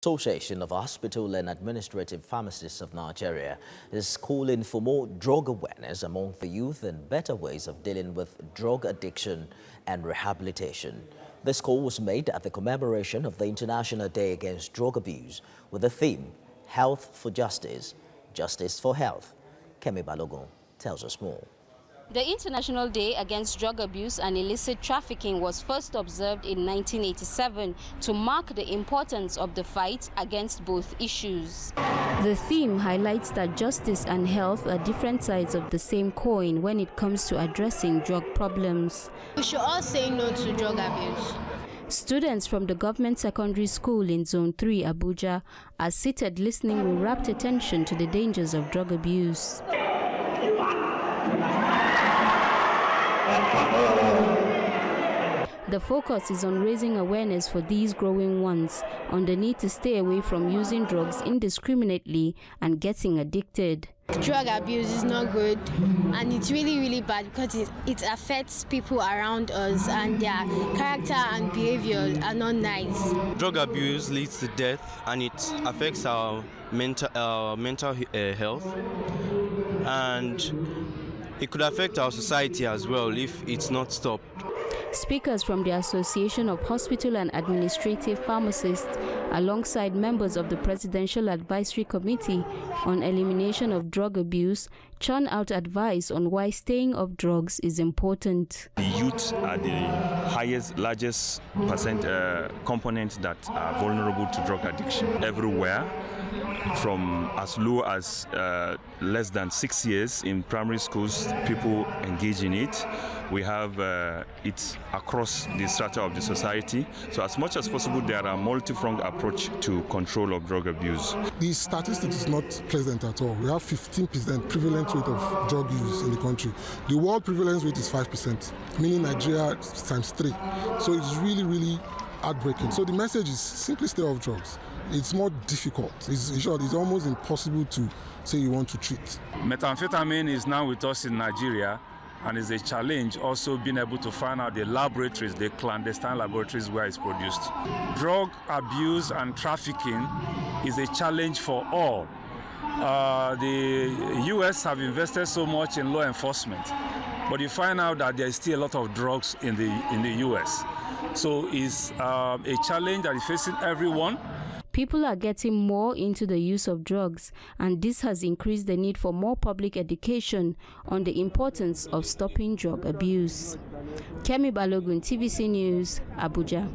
Association of Hospital and Administrative Pharmacists of Nigeria is calling for more drug awareness among the youth and better ways of dealing with drug addiction and rehabilitation. This call was made at the commemoration of the International Day Against Drug Abuse with the theme, Health for Justice, Justice for Health. Kemi Balogun tells us more. The International Day Against Drug Abuse and Illicit Trafficking was first observed in 1987 to mark the importance of the fight against both issues. The theme highlights that justice and health are different sides of the same coin when it comes to addressing drug problems. We should all say no to drug abuse. Students from the government secondary school in Zone 3, Abuja, are seated listening with rapt attention to the dangers of drug abuse. The focus is on raising awareness for these growing ones on the need to stay away from using drugs indiscriminately and getting addicted. Drug abuse is not good, and it's really bad because it affects people around us and their character and behavior are not nice. Drug abuse leads to death and it affects our mental health, and it could affect our society as well if it's not stopped. Speakers from the Association of Hospital and Administrative Pharmacists, alongside members of the Presidential Advisory Committee on Elimination of Drug Abuse, churn out advice on why staying off drugs is important. The youth are the largest component that are vulnerable to drug addiction everywhere, from as low as less than 6 years in primary schools. People engage in it. We have it across the strata of the society. So as much as possible, there are multi-pronged approach to control of drug abuse. The statistics is not pleasant at all. We have 15% prevalent rate of drug use in the country. The world prevalence rate is 5%, meaning Nigeria times 3. So it's really heartbreaking. So the message is simply stay off drugs. It's more difficult. It's almost impossible to say you want to treat. Methamphetamine is now with us in Nigeria, and is a challenge also being able to find out the laboratories, the clandestine laboratories where it's produced. Drug abuse and trafficking is a challenge for all. The US have invested so much in law enforcement, but you find out that there's still a lot of drugs in the US. So it's a challenge that is facing everyone. People are getting more into the use of drugs, and this has increased the need for more public education on the importance of stopping drug abuse. Kemi Balogun, TVC News, Abuja.